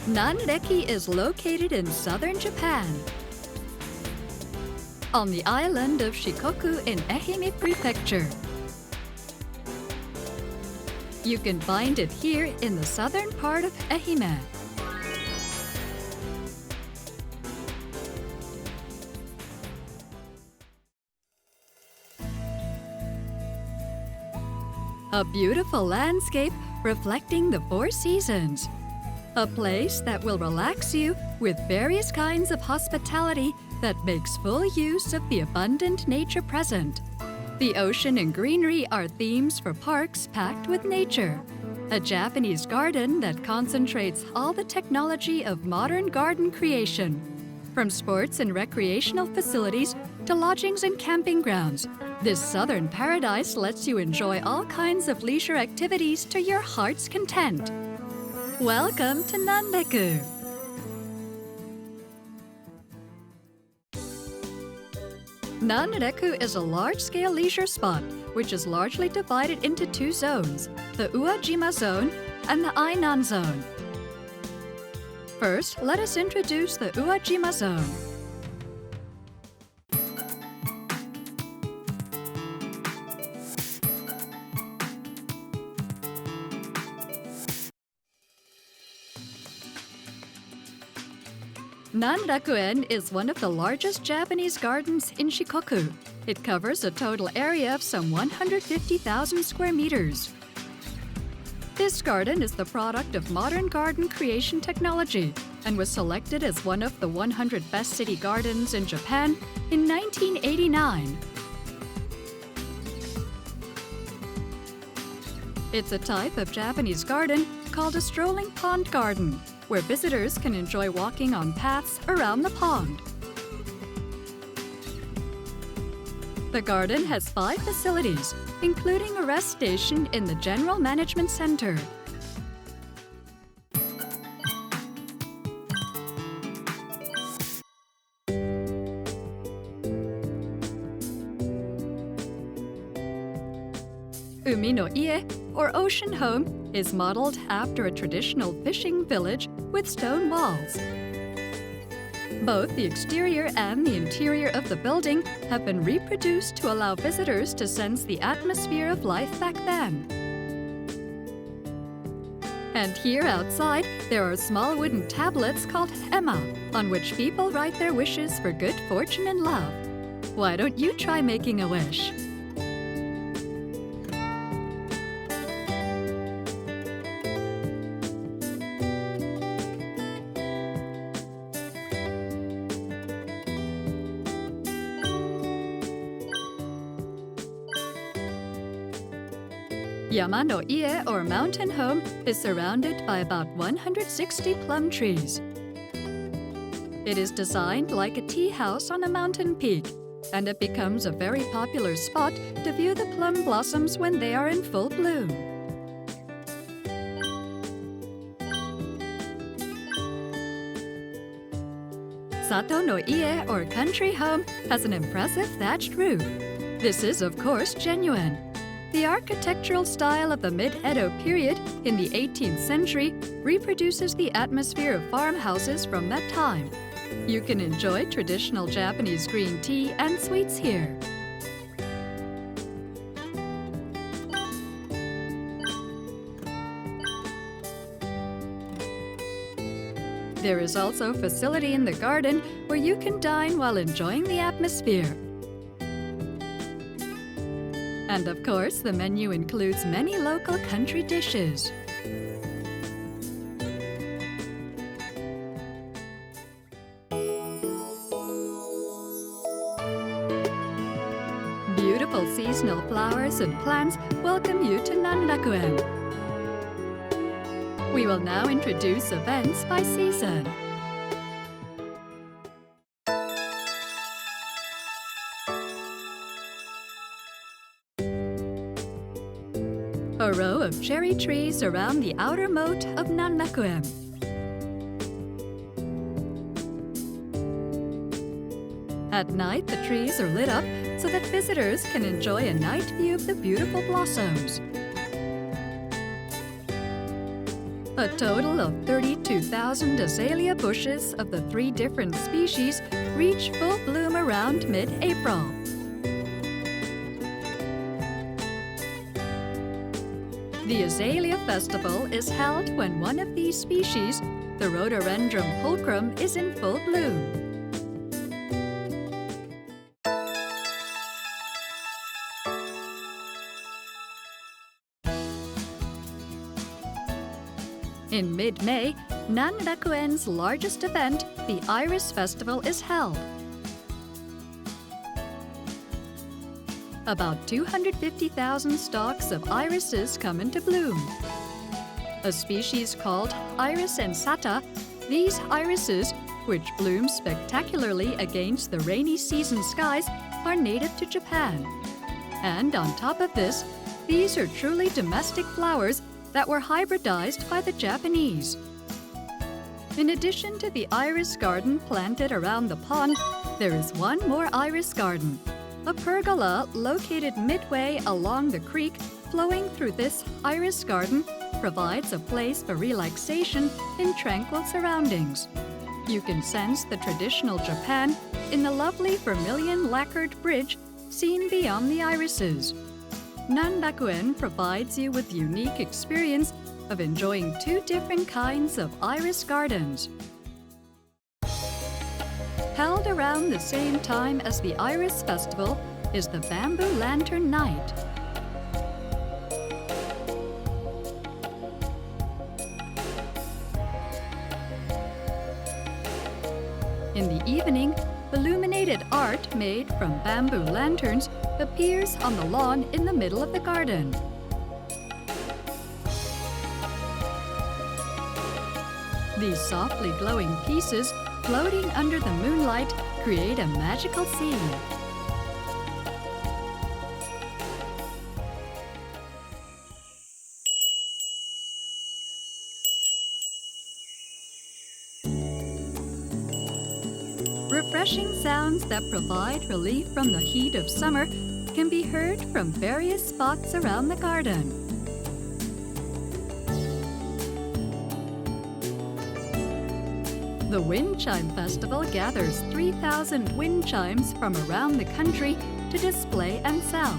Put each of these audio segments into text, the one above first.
Nanreki is located in southern Japan, on the island of Shikoku in Ehime Prefecture. You can find it here in the southern part of Ehime. A beautiful landscape reflecting the four seasons. A place that will relax you with various kinds of hospitality that makes full use of the abundant nature present. The ocean and greenery are themes for parks packed with nature. A Japanese garden that concentrates all the technology of modern garden creation. From sports and recreational facilities to lodgings and camping grounds, this southern paradise lets you enjoy all kinds of leisure activities to your heart's content. Welcome to Nanreku! Nanreku is a large-scale leisure spot which is largely divided into two zones, the Uwajima Zone and the Ainan Zone. First, let us introduce the Uwajima Zone. Nanrakuen is one of the largest Japanese gardens in Shikoku. It covers a total area of some 150,000 square meters. This garden is the product of modern garden creation technology and was selected as one of the 100 best city gardens in Japan in 1989. It's a type of Japanese garden called a strolling pond garden, where visitors can enjoy walking on paths around the pond. The garden has 5 facilities, including a rest station in the General Management Center. Umi no Ie, or Ocean Home, is modeled after a traditional fishing village with stone walls. Both the exterior and the interior of the building have been reproduced to allow visitors to sense the atmosphere of life back then. And here outside, there are small wooden tablets called ema, on which people write their wishes for good fortune and love. Why don't you try making a wish? Yama no Ie, or Mountain Home, is surrounded by about 160 plum trees. It is designed like a tea house on a mountain peak, and it becomes a very popular spot to view the plum blossoms when they are in full bloom. Sato no Ie, or Country Home, has an impressive thatched roof. This is, of course, genuine. The architectural style of the mid-Edo period in the 18th century reproduces the atmosphere of farmhouses from that time. You can enjoy traditional Japanese green tea and sweets here. There is also a facility in the garden where you can dine while enjoying the atmosphere. And of course, the menu includes many local country dishes. Beautiful seasonal flowers and plants welcome you to Nanrakuen. We will now introduce events by season. A row of cherry trees around the outer moat of Nanrakuen. At night, the trees are lit up so that visitors can enjoy a night view of the beautiful blossoms. A total of 32,000 azalea bushes of the 3 different species reach full bloom around mid-April. The Azalea Festival is held when one of these species, the Rhododendron pulchrum, is in full bloom. In mid-May, Nanrakuen's largest event, the Iris Festival, is held. About 250,000 stalks of irises come into bloom. A species called Iris ensata, these irises, which bloom spectacularly against the rainy season skies, are native to Japan. And on top of this, these are truly domestic flowers that were hybridized by the Japanese. In addition to the iris garden planted around the pond, there is one more iris garden. A pergola located midway along the creek flowing through this iris garden provides a place for relaxation in tranquil surroundings. You can sense the traditional Japan in the lovely vermilion lacquered bridge seen beyond the irises. Nanrakuen provides you with the unique experience of enjoying 2 different kinds of iris gardens. Held around the same time as the Iris Festival is the Bamboo Lantern Night. In the evening, illuminated art made from bamboo lanterns appears on the lawn in the middle of the garden. These softly glowing pieces floating under the moonlight create a magical scene. Refreshing sounds that provide relief from the heat of summer can be heard from various spots around the garden. The Wind Chime Festival gathers 3,000 wind chimes from around the country to display and sell.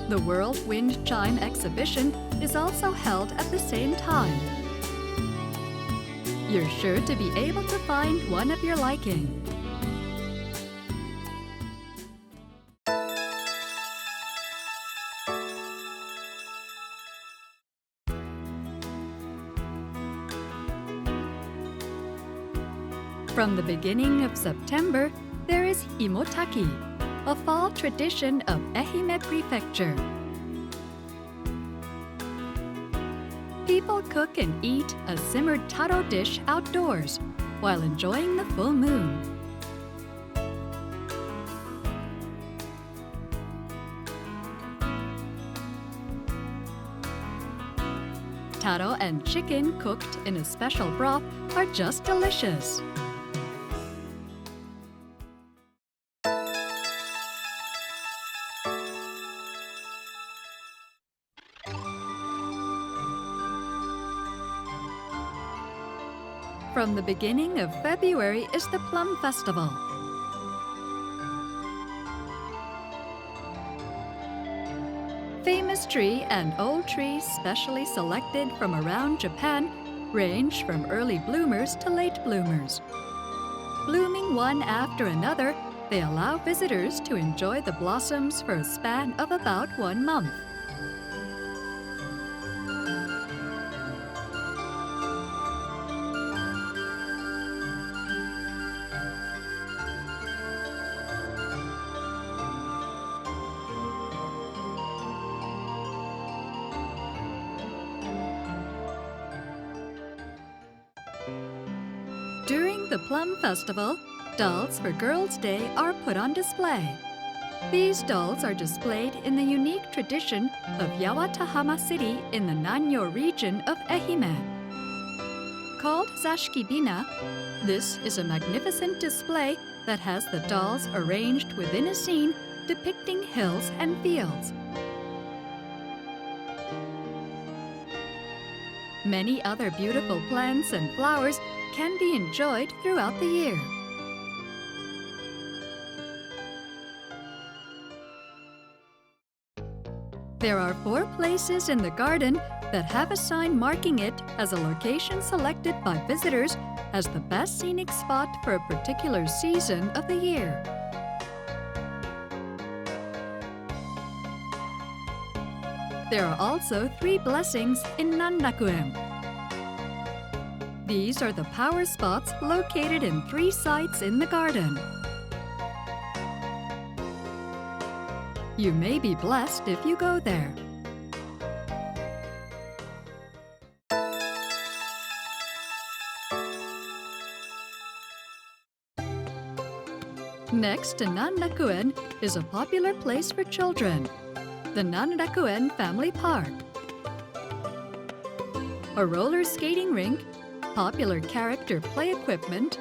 The World Wind Chime Exhibition is also held at the same time. You're sure to be able to find one of your liking. From the beginning of September, there is Himotaki, a fall tradition of Ehime Prefecture. People cook and eat a simmered taro dish outdoors while enjoying the full moon. Taro and chicken cooked in a special broth are just delicious. From the beginning of February is the Plum Festival. Famous tree and old trees specially selected from around Japan range from early bloomers to late bloomers. Blooming one after another, they allow visitors to enjoy the blossoms for a span of about 1 month. During the Plum Festival, dolls for Girls' Day are put on display. These dolls are displayed in the unique tradition of Yawatahama City in the Nanyo region of Ehime. Called Zashiki Bina, this is a magnificent display that has the dolls arranged within a scene depicting hills and fields. Many other beautiful plants and flowers can be enjoyed throughout the year. There are 4 places in the garden that have a sign marking it as a location selected by visitors as the best scenic spot for a particular season of the year. There are also 3 blessings in Nanrakuen. These are the power spots located in 3 sites in the garden. You may be blessed if you go there. Next to Nanrakuen is a popular place for children, the Nanrakuen Family Park. A roller skating rink, popular character play equipment,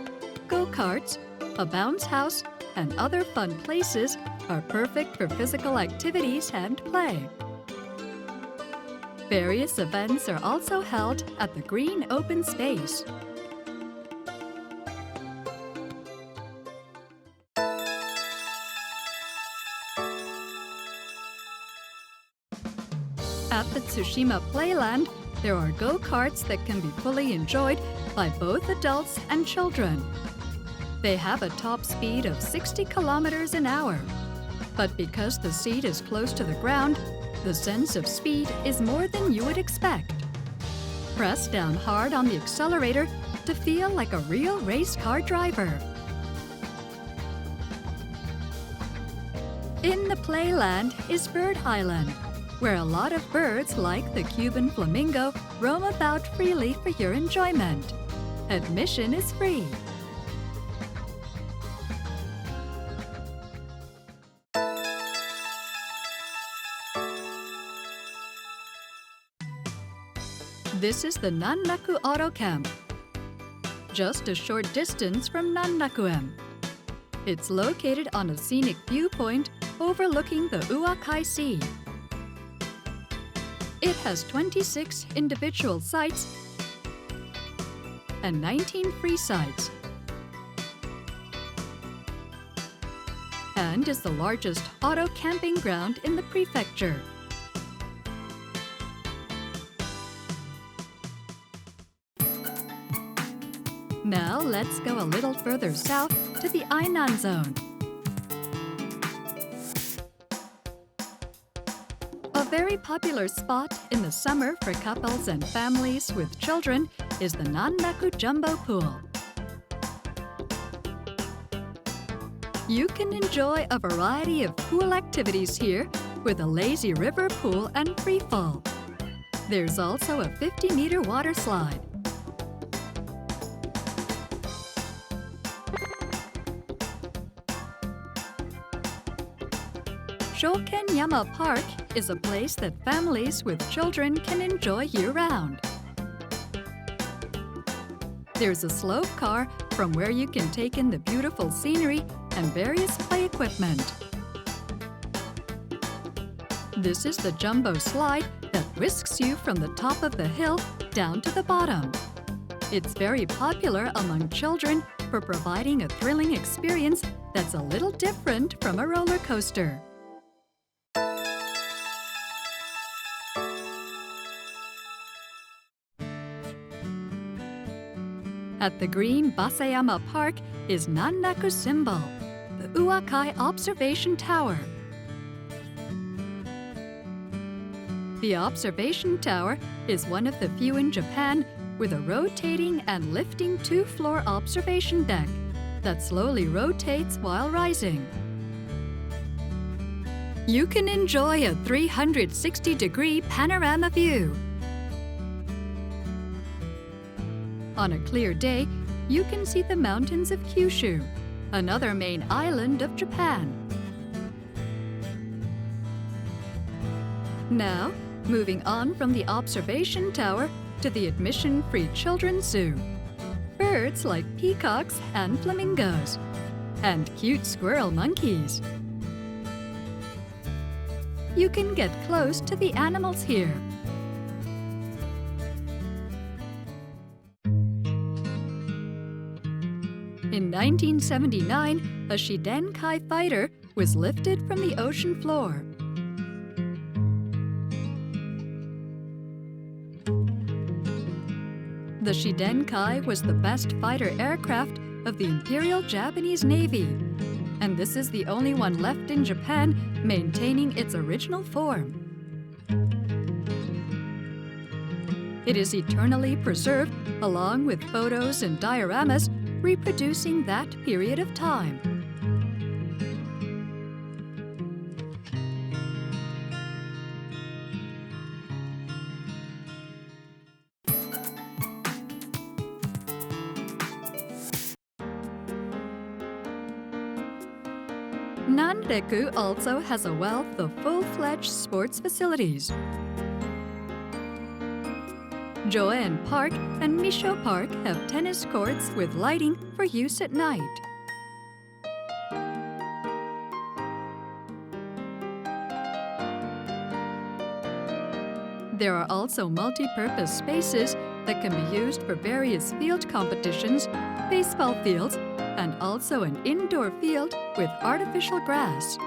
go-karts, a bounce house, and other fun places are perfect for physical activities and play. Various events are also held at the green open space. At the Tsushima Playland, there are go-karts that can be fully enjoyed by both adults and children. They have a top speed of 60 kilometers an hour. But because the seat is close to the ground, the sense of speed is more than you would expect. Press down hard on the accelerator to feel like a real race car driver. In the Playland is Bird Island, where a lot of birds like the Cuban flamingo roam about freely for your enjoyment. Admission is free. This is the Nanraku Auto Camp, just a short distance from Nanrakuen. It's located on a scenic viewpoint overlooking the Uakai Sea. It has 26 individual sites and 19 free sites, and is the largest auto camping ground in the prefecture. Now let's go a little further south to the Ainan zone. A very popular spot in the summer for couples and families with children is the Nanraku Jumbo Pool. You can enjoy a variety of pool activities here with a lazy river pool and free fall. There's also a 50-meter water slide. Shokenyama Park is a place that families with children can enjoy year-round. There's a slope car from where you can take in the beautiful scenery and various play equipment. This is the jumbo slide that whisks you from the top of the hill down to the bottom. It's very popular among children for providing a thrilling experience that's a little different from a roller coaster. At the green Basayama Park is Nanraku Symbol, the Uakai Observation Tower. The observation tower is one of the few in Japan with a rotating and lifting 2-floor observation deck that slowly rotates while rising. You can enjoy a 360-degree panorama view. On a clear day, you can see the mountains of Kyushu, another main island of Japan. Now, moving on from the observation tower to the admission-free children's zoo. Birds like peacocks and flamingos. and cute squirrel monkeys. You can get close to the animals here. In 1979, a Shidenkai fighter was lifted from the ocean floor. The Shidenkai was the best fighter aircraft of the Imperial Japanese Navy, and this is the only one left in Japan maintaining its original form. It is eternally preserved along with photos and dioramas reproducing that period of time. Nanreku also has a wealth of full-fledged sports facilities. Joen Park and Misho Park have tennis courts with lighting for use at night. There are also multi-purpose spaces that can be used for various field competitions, baseball fields, and also an indoor field with artificial grass.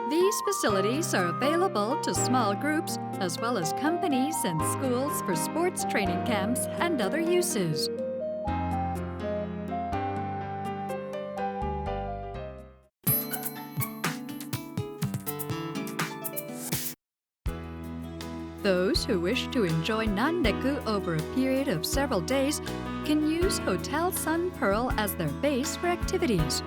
These facilities are available to small groups as well as companies and schools for sports training camps and other uses. Those who wish to enjoy Nanreku over a period of several days can use Hotel Sun Pearl as their base for activities.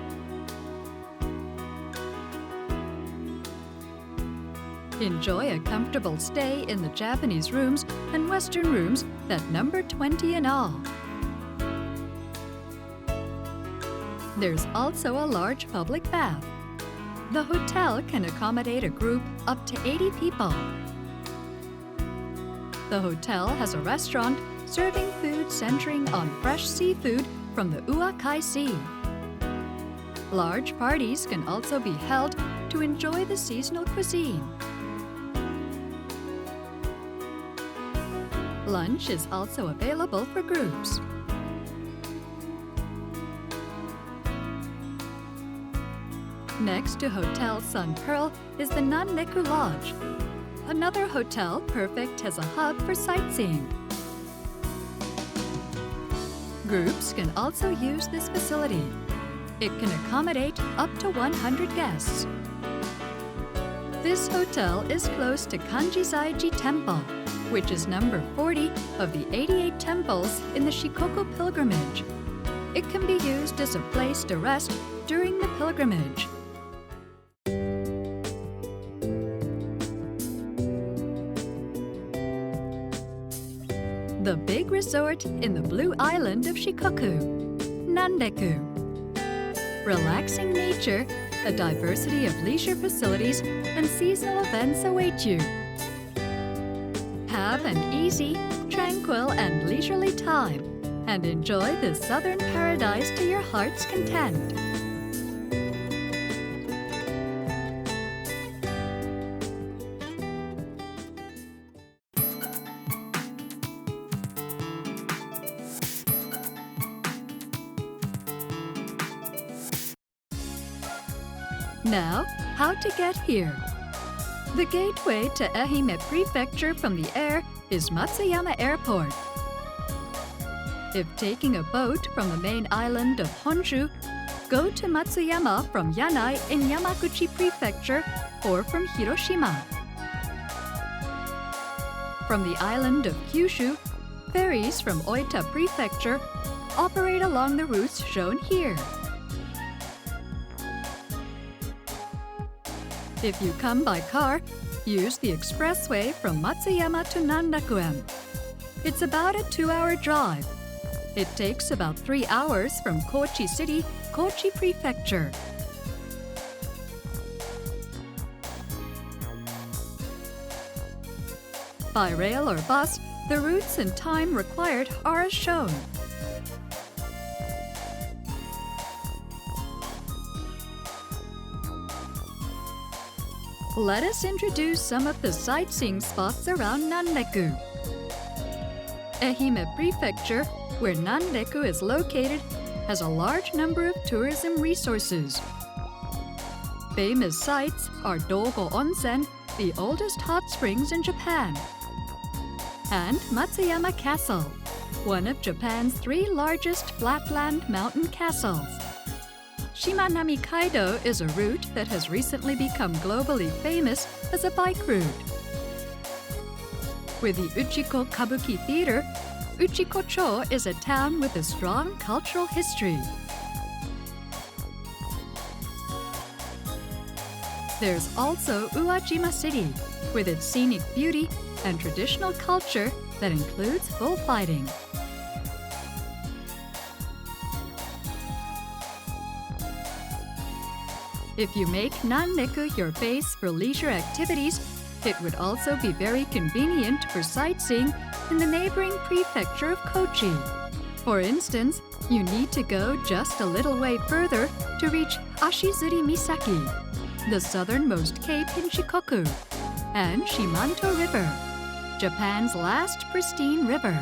Enjoy a comfortable stay in the Japanese rooms and Western rooms that number 20 in all. There's also a large public bath. The hotel can accommodate a group up to 80 people. The hotel has a restaurant serving food centering on fresh seafood from the Uakai Sea. Large parties can also be held to enjoy the seasonal cuisine. Lunch is also available for groups. Next to Hotel Sun Pearl is the Nanreku Lodge, another hotel perfect as a hub for sightseeing. Groups can also use this facility. It can accommodate up to 100 guests. This hotel is close to Kanjizaiji Temple, which is number 40 of the 88 temples in the Shikoku pilgrimage. It can be used as a place to rest during the pilgrimage. The big resort in the blue island of Shikoku, Nanreku. Relaxing nature, a diversity of leisure facilities, and seasonal events await you. Have an easy, tranquil, and leisurely time, and enjoy the southern paradise to your heart's content. Now, how to get here? The gateway to Ehime Prefecture from the air is Matsuyama Airport. If taking a boat from the main island of Honshu, go to Matsuyama from Yanai in Yamaguchi Prefecture or from Hiroshima. From the island of Kyushu, ferries from Oita Prefecture operate along the routes shown here. If you come by car, use the expressway from Matsuyama to Nanrakuen. It's about a 2-hour drive. It takes about 3 hours from Kochi City, Kochi Prefecture. By rail or bus, the routes and time required are as shown. Let us introduce some of the sightseeing spots around Nanreku. Ehime Prefecture, where Nanreku is located, has a large number of tourism resources. Famous sites are Dogo Onsen, the oldest hot springs in Japan, and Matsuyama Castle, one of Japan's 3 largest flatland mountain castles. Shimanami Kaido is a route that has recently become globally famous as a bike route. With the Uchiko Kabuki Theater, Uchikocho is a town with a strong cultural history. There's also Uwajima City, with its scenic beauty and traditional culture that includes bullfighting. If you make Nanreku your base for leisure activities, it would also be very convenient for sightseeing in the neighboring prefecture of Kochi. For instance, you need to go just a little way further to reach Ashizuri Misaki, the southernmost cape in Shikoku, and Shimanto River, Japan's last pristine river.